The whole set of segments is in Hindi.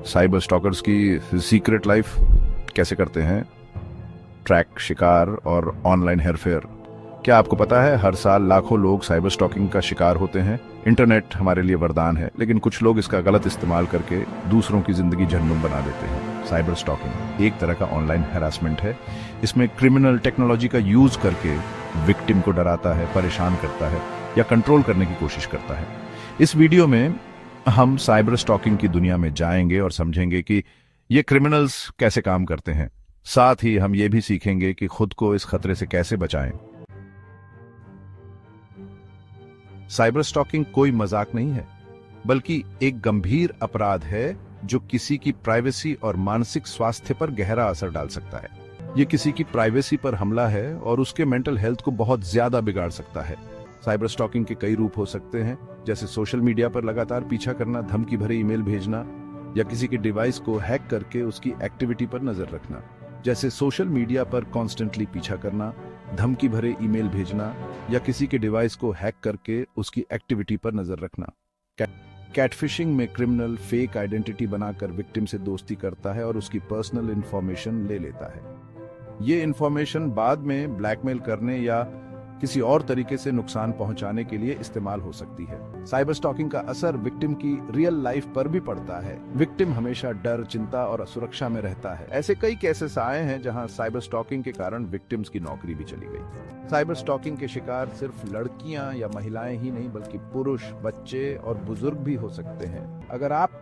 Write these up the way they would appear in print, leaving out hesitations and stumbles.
साइबर स्टॉकर्स की सीक्रेट लाइफ कैसे करते हैं, ट्रैक शिकार और ऑनलाइन हेरफेर। क्या आपको पता है हर साल लाखों लोग साइबर स्टॉकिंग का शिकार होते हैं। इंटरनेट हमारे लिए वरदान है, लेकिन कुछ लोग इसका गलत इस्तेमाल करके दूसरों की जिंदगी जहन्नुम बना देते हैं। साइबर स्टॉकिंग एक तरह का ऑनलाइन हैरासमेंट है। इसमें क्रिमिनल टेक्नोलॉजी का यूज करके विक्टिम को डराता है, परेशान करता है या कंट्रोल करने की कोशिश करता है। इस वीडियो में हम साइबर स्टॉकिंग की दुनिया में जाएंगे और समझेंगे कि ये क्रिमिनल्स कैसे काम करते हैं। साथ ही हम ये भी सीखेंगे कि खुद को इस खतरे से कैसे बचाएं। साइबर स्टॉकिंग कोई मजाक नहीं है, बल्कि एक गंभीर अपराध है जो किसी की प्राइवेसी और मानसिक स्वास्थ्य पर गहरा असर डाल सकता है। ये किसी की प्राइवेसी पर हमला है और उसके मेंटल हेल्थ को बहुत ज्यादा बिगाड़ सकता है। साइबर स्टॉकिंग के कई रूप हो सकते हैं, जैसे सोशल मीडिया पर लगातार पीछा करना, धमकी भरे ईमेल भेजना या किसी के डिवाइस को हैक करके उसकी एक्टिविटी पर नजर रखना। जैसे सोशल मीडिया पर कॉन्स्टेंटली पीछा करना, धमकी भरे ईमेल भेजना या किसी के डिवाइस को हैक करके उसकी एक्टिविटी पर नजर रखना। कैटफिशिंग में क्रिमिनल फेक आइडेंटिटी बनाकर विक्टिम से दोस्ती करता है और उसकी पर्सनल इंफॉर्मेशन ले लेता है। ये इंफॉर्मेशन बाद में ब्लैकमेल करने या किसी और तरीके से नुकसान पहुंचाने के लिए इस्तेमाल हो सकती है। साइबर स्टॉकिंग का असर विक्टिम की रियल लाइफ पर भी पड़ता है। विक्टिम हमेशा डर, चिंता और असुरक्षा में रहता है। ऐसे कई केसेस आए हैं जहां साइबर स्टॉकिंग के कारण विक्टिम्स की नौकरी भी चली गई। साइबर स्टॉकिंग के शिकार सिर्फ लड़कियां या महिलाएं ही नहीं, बल्कि पुरुष, बच्चे और बुजुर्ग भी हो सकते हैं। अगर आप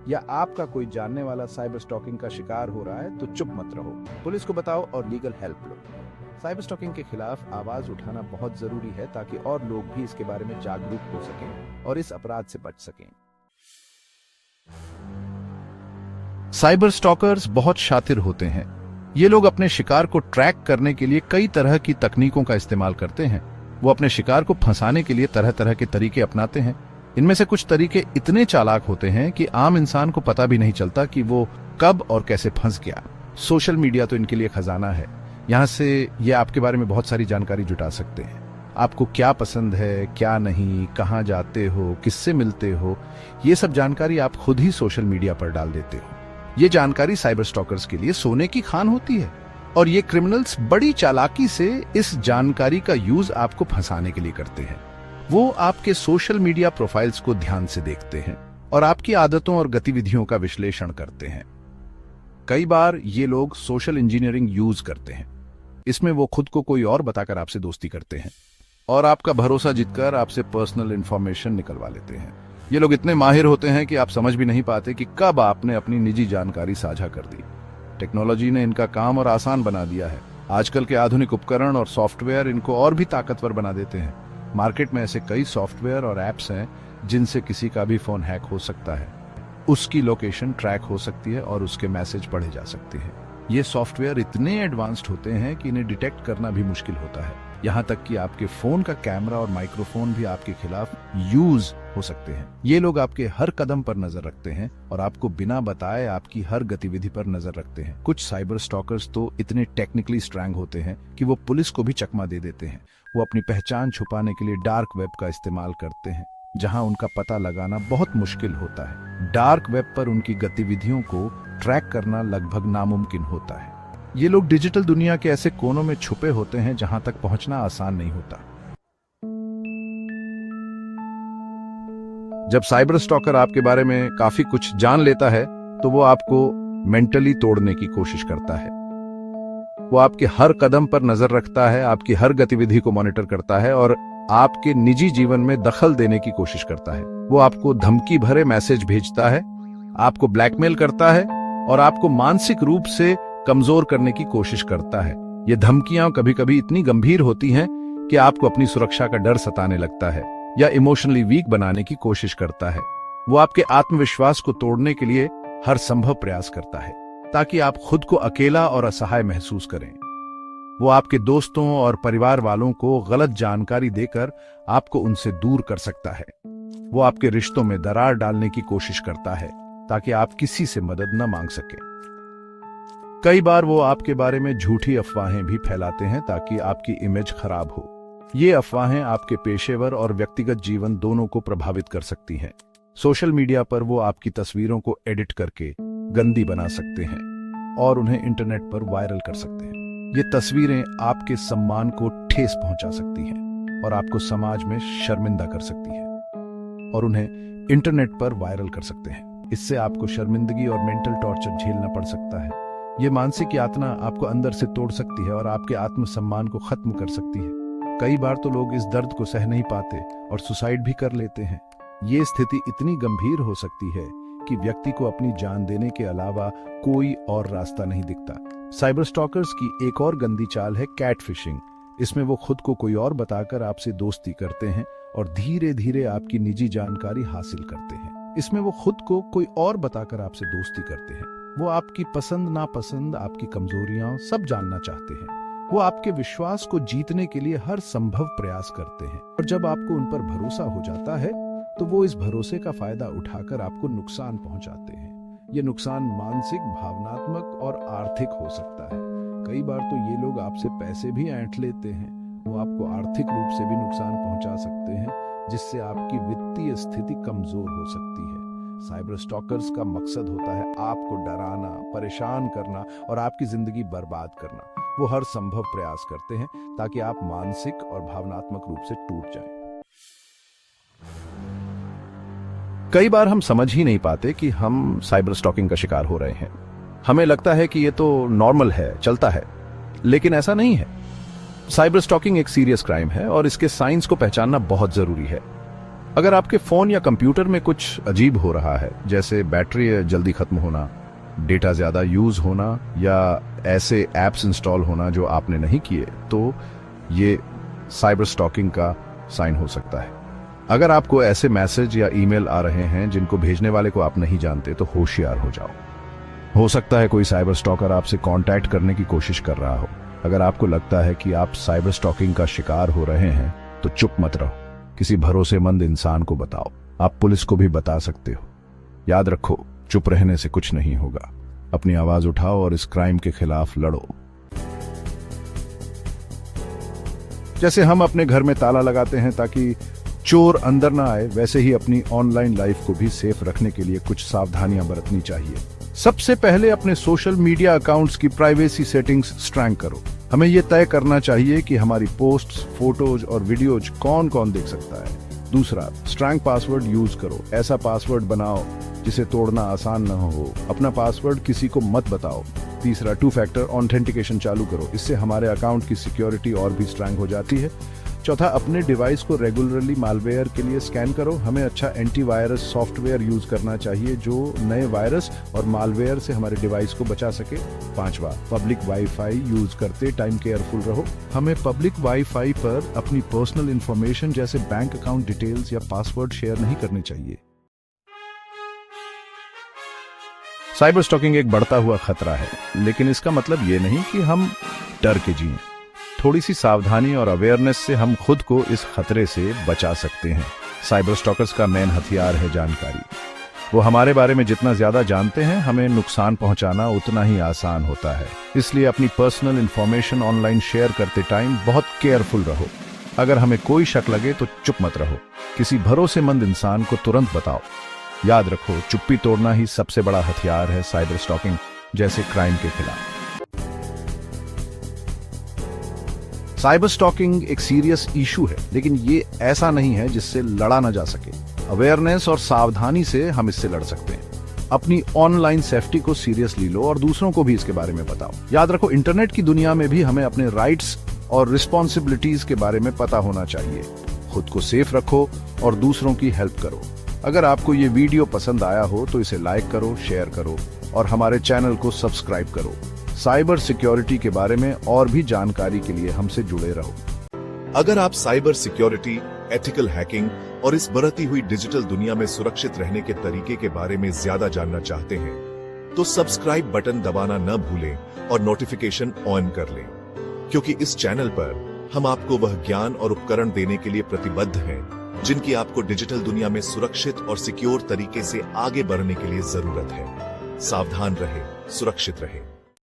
या आपका कोई जानने वाला साइबर स्टॉकिंग का शिकार हो रहा है तो चुप मत रहो, पुलिस को बताओ और लीगल हेल्प लो। साइबर स्टॉकिंग के खिलाफ आवाज उठाना बहुत जरूरी है ताकि और लोग भी इसके बारे में जागरूक हो सकें और इस अपराध से बच सकें। साइबर स्टॉकर्स बहुत शातिर होते हैं। ये लोग अपने शिकार को ट्रैक करने के लिए कई तरह की तकनीकों का इस्तेमाल करते हैं। वो अपने शिकार को फंसाने के लिए तरह तरह के तरीके अपनाते हैं। इनमें से कुछ तरीके इतने चालाक होते हैं कि आम इंसान को पता भी नहीं चलता कि वो कब और कैसे फंस गया। सोशल मीडिया तो इनके लिए खजाना है। यहाँ से ये आपके बारे में बहुत सारी जानकारी जुटा सकते हैं। आपको क्या पसंद है, क्या नहीं, कहाँ जाते हो, किससे मिलते हो, ये सब जानकारी आप खुद ही सोशल मीडिया पर डाल देते हो। ये जानकारी साइबर स्टॉकर्स के लिए सोने की खान होती है और ये क्रिमिनल्स बड़ी चालाकी से इस जानकारी का यूज आपको फंसाने के लिए करते हैं। वो आपके सोशल मीडिया प्रोफाइल्स को ध्यान से देखते हैं और आपकी आदतों और गतिविधियों का विश्लेषण करते हैं। कई बार ये लोग सोशल इंजीनियरिंग यूज करते हैं। इसमें वो खुद को कोई और बताकर आपसे दोस्ती करते हैं और आपका भरोसा जीतकर आपसे पर्सनल इंफॉर्मेशन निकलवा लेते हैं। ये लोग इतने माहिर होते हैं कि आप समझ भी नहीं पाते कि कब आपने अपनी निजी जानकारी साझा कर दी। टेक्नोलॉजी ने इनका काम और आसान बना दिया है। आजकल के आधुनिक उपकरण और सॉफ्टवेयर इनको और भी ताकतवर बना देते हैं। मार्केट में ऐसे कई सॉफ्टवेयर और एप्स हैं जिनसे किसी का भी फोन हैक हो सकता है, उसकी लोकेशन ट्रैक हो सकती है और उसके मैसेज पढ़े जा सकते हैं। ये सॉफ्टवेयर इतने एडवांस्ड होते हैं कि इन्हें डिटेक्ट करना भी मुश्किल होता है। यहाँ तक कि आपके फोन का कैमरा और माइक्रोफोन भी आपके खिलाफ यूज हो सकते हैं। ये लोग आपके हर कदम पर नजर रखते हैं और आपको बिना बताए आपकी हर गतिविधि पर नजर रखते हैं। कुछ साइबर स्टॉकर्स तो इतने टेक्निकली स्ट्रैंग होते हैं कि वो पुलिस को भी चकमा दे देते हैं। वो अपनी पहचान छुपाने के लिए डार्क वेब का इस्तेमाल करते हैं, जहां उनका पता लगाना बहुत मुश्किल होता है। डार्क वेब पर उनकी गतिविधियों को ट्रैक करना लगभग नामुमकिन होता है। ये लोग डिजिटल दुनिया के ऐसे कोनों में छुपे होते हैं जहां तक पहुंचना आसान नहीं होता। जब साइबर स्टॉकर आपके बारे में काफी कुछ जान लेता है तो वो आपको मेंटली तोड़ने की कोशिश करता है। वो आपके हर कदम पर नजर रखता है, आपकी हर गतिविधि को मॉनिटर करता है और आपके निजी जीवन में दखल देने की कोशिश करता है। वो आपको धमकी भरे मैसेज भेजता है, आपको ब्लैकमेल करता है और आपको मानसिक रूप से कमजोर करने की कोशिश करता है। ये धमकियां कभी कभी इतनी गंभीर होती हैं कि आपको अपनी सुरक्षा का डर सताने लगता है या इमोशनली वीक बनाने की कोशिश करता है। वो आपके आत्मविश्वास को तोड़ने के लिए हर संभव प्रयास करता है ताकि आप खुद को अकेला और असहाय महसूस करें। वो आपके दोस्तों और परिवार वालों को गलत जानकारी देकर आपको उनसे दूर कर सकता है। वो आपके रिश्तों में दरार डालने की कोशिश करता है ताकि आप किसी से मदद न मांग सकें। कई बार वो आपके बारे में झूठी अफवाहें भी फैलाते हैं ताकि आपकी इमेज खराब हो। ये अफवाहें आपके पेशेवर और व्यक्तिगत जीवन दोनों को प्रभावित कर सकती हैं। सोशल मीडिया पर वो आपकी तस्वीरों को एडिट करके गंदी बना सकते हैं और उन्हें इंटरनेट पर वायरल कर सकते हैं। ये तस्वीरें आपके सम्मान को ठेस पहुंचा सकती हैं और आपको समाज में शर्मिंदा कर सकती हैं और उन्हें इंटरनेट पर वायरल कर सकते हैं। इससे आपको शर्मिंदगी और मेंटल टॉर्चर झेलना पड़ सकता है। ये मानसिक यातना आपको अंदर से तोड़ सकती है और आपके आत्मसम्मान को खत्म कर सकती है। कई बार तो लोग इस दर्द को सह नहीं पाते और सुसाइड भी कर लेते हैं। ये स्थिति इतनी गंभीर हो सकती है कि व्यक्ति को अपनी जान देने के अलावा कोई और रास्ता नहीं दिखता। साइबर स्टॉकर्स की एक और गंदी चाल है कैट फिशिंग। इसमें वो खुद को कोई और बताकर आपसे दोस्ती करते हैं और धीरे धीरे आपकी निजी जानकारी हासिल करते हैं। इसमें वो खुद को कोई और बताकर आपसे दोस्ती करते हैं। वो आपकी पसंद नापसंद, आपकी कमजोरियां सब जानना चाहते हैं। वो आपके विश्वास को जीतने के लिए हर संभव प्रयास करते हैं और जब आपको उन पर भरोसा हो जाता है तो वो इस भरोसे का फायदा उठाकर आपको नुकसान पहुंचाते हैं। ये नुकसान मानसिक, भावनात्मक और आर्थिक हो सकता है। कई बार तो ये लोग आपसे पैसे भी ऐंठ लेते हैं। वो आपको आर्थिक रूप से भी नुकसान पहुंचा सकते हैं, जिससे आपकी वित्तीय स्थिति कमजोर हो सकती है। साइबर स्टॉकर्स का मकसद होता है आपको डराना, परेशान करना और आपकी जिंदगी बर्बाद करना। वो हर संभव प्रयास करते हैं ताकि आप मानसिक और भावनात्मक रूप से टूट जाएं। कई बार हम समझ ही नहीं पाते कि हम साइबर स्टॉकिंग का शिकार हो रहे हैं। हमें लगता है कि ये तो नॉर्मल है, चलता है, लेकिन ऐसा नहीं है। साइबर स्टॉकिंग एक सीरियस क्राइम है और इसके साइंस को पहचानना बहुत जरूरी है। अगर आपके फोन या कंप्यूटर में कुछ अजीब हो रहा है, जैसे बैटरी जल्दी खत्म होना, डेटा ज्यादा यूज होना या ऐसे एप्स इंस्टॉल होना जो आपने नहीं किए, तो ये साइबर स्टॉकिंग का साइन हो सकता है। अगर आपको ऐसे मैसेज या ईमेल आ रहे हैं जिनको भेजने वाले को आप नहीं जानते, तो होशियार हो जाओ। हो सकता है कोई साइबर स्टॉकर आपसे कांटेक्ट करने की कोशिश कर रहा हो। अगर आपको लगता है कि आप साइबर स्टॉकिंग का शिकार हो रहे हैं, तो चुप मत रहो, किसी भरोसेमंद इंसान को बताओ। आप पुलिस को भी बता सकते हो। याद रखो, चुप रहने से कुछ नहीं होगा। अपनी आवाज उठाओ और इस क्राइम के खिलाफ लड़ो। जैसे हम अपने घर में ताला लगाते हैं ताकि चोर अंदर ना आए, वैसे ही अपनी ऑनलाइन लाइफ को भी सेफ रखने के लिए कुछ सावधानियां बरतनी चाहिए। सबसे पहले अपने सोशल मीडिया अकाउंट्स की प्राइवेसी सेटिंग्स स्ट्रांग करो। हमें यह तय करना चाहिए कि हमारी पोस्ट्स, फोटोज और वीडियोज कौन कौन देख सकता है। दूसरा, स्ट्रांग पासवर्ड यूज करो। ऐसा पासवर्ड बनाओ जिसे तोड़ना आसान न हो। अपना पासवर्ड किसी को मत बताओ। तीसरा, 2 फैक्टर ऑथेंटिकेशन चालू करो। इससे हमारे अकाउंट की सिक्योरिटी और भी स्ट्रांग हो जाती है। चौथा, अपने डिवाइस को रेगुलरली मालवेयर के लिए स्कैन करो। हमें अच्छा एंटीवायरस सॉफ्टवेयर यूज करना चाहिए जो नए वायरस और मालवेयर से हमारे डिवाइस को बचा सके। पांचवा, पब्लिक वाईफाई यूज करते टाइम केयरफुल रहो। हमें पब्लिक वाईफाई पर अपनी पर्सनल इंफॉर्मेशन जैसे बैंक अकाउंट डिटेल्स या पासवर्ड शेयर नहीं करने चाहिए। साइबर स्टॉकिंग एक बढ़ता हुआ खतरा है, लेकिन इसका मतलब ये नहीं कि हम डर के जिएं। थोड़ी सी सावधानी और अवेयरनेस से हम खुद को इस खतरे से बचा सकते हैं। साइबर स्टॉकर्स का मेन हथियार है जानकारी। वो हमारे बारे में जितना ज्यादा जानते हैं, हमें नुकसान पहुंचाना उतना ही आसान होता है। इसलिए अपनी पर्सनल इंफॉर्मेशन ऑनलाइन शेयर करते टाइम बहुत केयरफुल रहो। अगर हमें कोई शक लगे तो चुप मत रहो, किसी भरोसेमंद इंसान को तुरंत बताओ। याद रखो, चुप्पी तोड़ना ही सबसे बड़ा हथियार है साइबर स्टॉकिंग जैसे क्राइम के खिलाफ। साइबर स्टॉकिंग एक सीरियस इशू है, लेकिन ये ऐसा नहीं है जिससे लड़ा ना जा सके। अवेयरनेस और सावधानी से हम इससे लड़ सकते हैं। अपनी ऑनलाइन सेफ्टी को सीरियसली लो और दूसरों को भी इसके बारे में बताओ। याद रखो, इंटरनेट की दुनिया में भी हमें अपने राइट्स और रिस्पॉन्सिबिलिटीज के बारे में पता होना चाहिए। खुद को सेफ रखो और दूसरों की हेल्प करो। अगर आपको ये वीडियो पसंद आया हो तो इसे लाइक करो, शेयर करो और हमारे चैनल को सब्सक्राइब करो। साइबर सिक्योरिटी के बारे में और भी जानकारी के लिए हमसे जुड़े रहो। अगर आप साइबर सिक्योरिटी, एथिकल हैकिंग और इस बढ़ती हुई डिजिटल दुनिया में सुरक्षित रहने के तरीके के बारे में ज्यादा जानना चाहते हैं, तो सब्सक्राइब बटन दबाना न भूलें और नोटिफिकेशन ऑन कर लें, क्योंकि इस चैनल पर हम आपको वह ज्ञान और उपकरण देने के लिए प्रतिबद्ध हैं जिनकी आपको डिजिटल दुनिया में सुरक्षित और सिक्योर तरीके से आगे बढ़ने के लिए जरूरत है। सावधान रहें, सुरक्षित रहें।